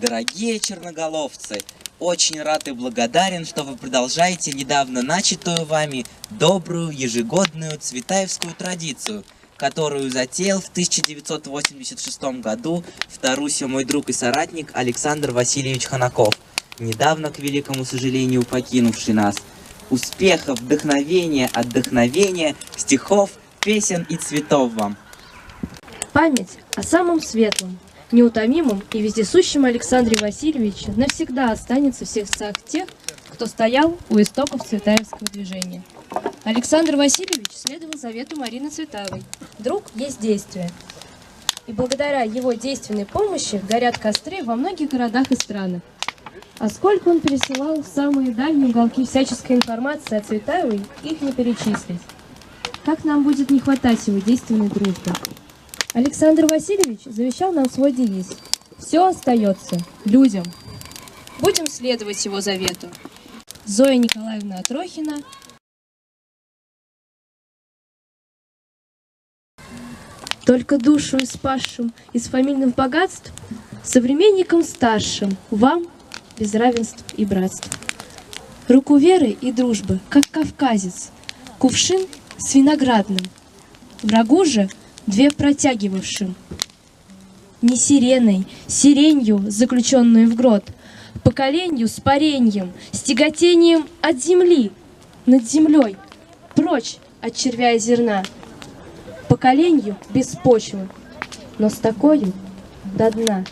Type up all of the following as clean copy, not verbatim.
Дорогие черноголовцы, очень рад и благодарен, что вы продолжаете недавно начатую вами добрую ежегодную цветаевскую традицию, которую затеял в 1986 году в Тарусе мой друг и соратник Александр Васильевич Ханаков, недавно, к великому сожалению, покинувший нас. Успехов, вдохновения, отдохновения, стихов, песен и цветов вам! Память о самом светлом, неутомимом и вездесущем Александре Васильевиче навсегда останется в сердцах тех, кто стоял у истоков цветаевского движения. Александр Васильевич следовал завету Марины Цветаевой: «Друг есть действие». И благодаря его действенной помощи горят костры во многих городах и странах. А сколько он пересылал в самые дальние уголки всяческой информации о Цветаевой, их не перечислить. Как нам будет не хватать его действенной дружбы? Александр Васильевич завещал нам свой девиз: «Все остается людям». Будем следовать его завету. Зоя Николаевна Отрохина. Только душу спасшим из фамильных богатств, современникам старшим, вам без равенств и братств. Руку веры и дружбы, как кавказец, кувшин с виноградным, врагу же две протягивавшим. Не сиреной, сиренью, заключенную в грот, поколенью с пареньем, с тяготением от земли, над землей, прочь от червя и зерна, поколенью без почвы, но с такою до дна.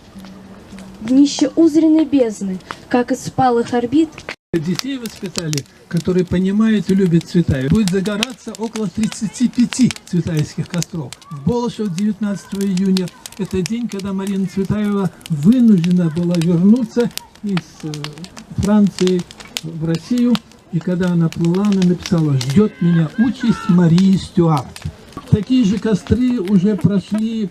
Днище узренной бездны, как из спалых орбит. Детей воспитали, которые понимают и любят Цветаеву. Будет загораться около 35 цветаевских костров. В Болошево 19 июня. Это день, когда Марина Цветаева вынуждена была вернуться из Франции в Россию. И когда она плыла, она написала: «Ждет меня участь Марии Стюарт». Такие же костры уже прошли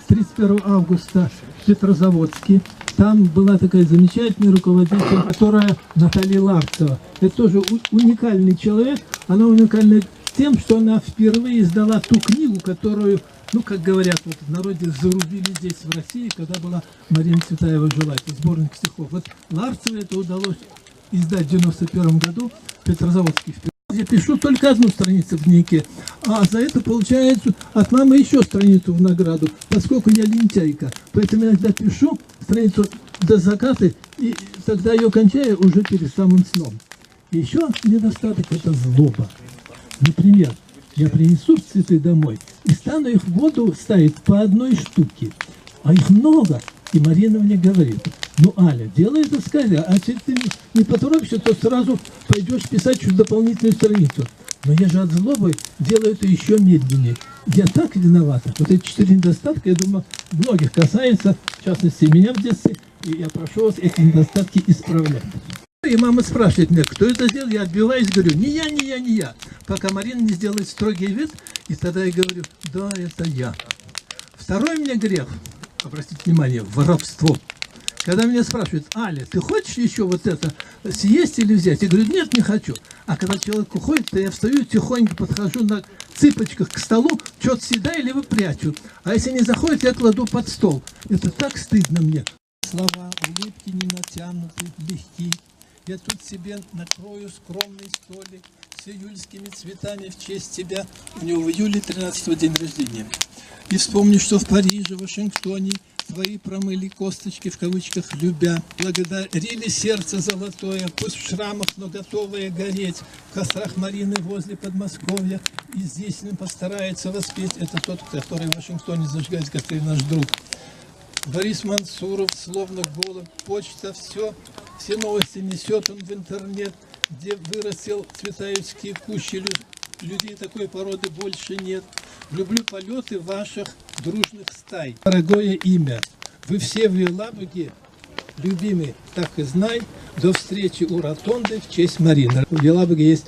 31 августа в Петрозаводске. Там была такая замечательная руководитель, которая Наталья Ларцева. Это тоже уникальный человек. Она уникальна тем, что она впервые издала ту книгу, которую, ну, как говорят вот в народе, зарубили здесь, в России, когда была Марина Цветаева жила. Это сборник стихов. Вот Ларцевой это удалось издать в 91 году в Петрозаводске. Я пишу только одну страницу в дневнике, а за это получается от мамы еще страницу в награду, поскольку я лентяйка. Поэтому я иногда пишу страницу до заката, и тогда ее кончаю уже перед самым сном. И еще недостаток – это злоба. Например, я принесу цветы домой и стану их в воду ставить по одной штуке, а их много. И Марина мне говорит: «Ну, Аля, делай это скорее, а если ты не поторопишься, то сразу пойдешь писать чуть дополнительную страницу». Но я же от злобы делаю это еще медленнее. Я так виновата. Вот эти 4 недостатка, я думаю, многих касается, в частности, меня в детстве, и я прошу вас эти недостатки исправлять. И мама спрашивает меня, кто это сделал, я отбиваюсь, говорю: не я, не я, не я. Пока Марина не сделает строгий вид, и тогда я говорю: да, это я. Второй у меня грех, обратите внимание, воровство. Когда меня спрашивают: Аля, ты хочешь еще вот это съесть или взять? Я говорю: нет, не хочу. А когда человек уходит, то я встаю, тихонько подхожу на цыпочках к столу, что-то съедаю или выпрячу. А если не заходит, я кладу под стол. Это так стыдно мне. Слова, улыбки не натянуты, легки. Я тут себе накрою скромный столик с июльскими цветами в честь тебя. У него в июле 13-го день рождения. И вспомни, что в Париже, Вашингтоне твои промыли косточки, в кавычках, любя. Благодарили сердце золотое, пусть в шрамах, но готовое гореть. В кострах Марины возле Подмосковья. И здесь им постарается воспеть. Это тот, который в Вашингтоне зажигает костры, наш друг. Борис Мансуров, словно голубь, почта, все новости несет он в интернет, где вырастил цветаевские кущи. Людей такой породы больше нет. Люблю полеты ваших дружных стай. Дорогое имя, вы все в Елабуге, любимый, так и знай. До встречи у ротонды в честь Марины. В Елабуге есть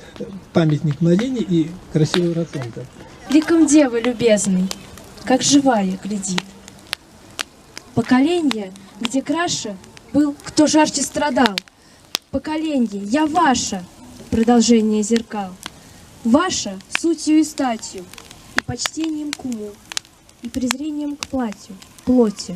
памятник Марине и красивая ротонда. Ликом девы любезный, как живая глядит. Поколенье, где краше был, кто жарче страдал. Поколенье, я ваша, продолжение зеркал. Ваша сутью и статью, и почтением к уму, и презрением к платью, плоти.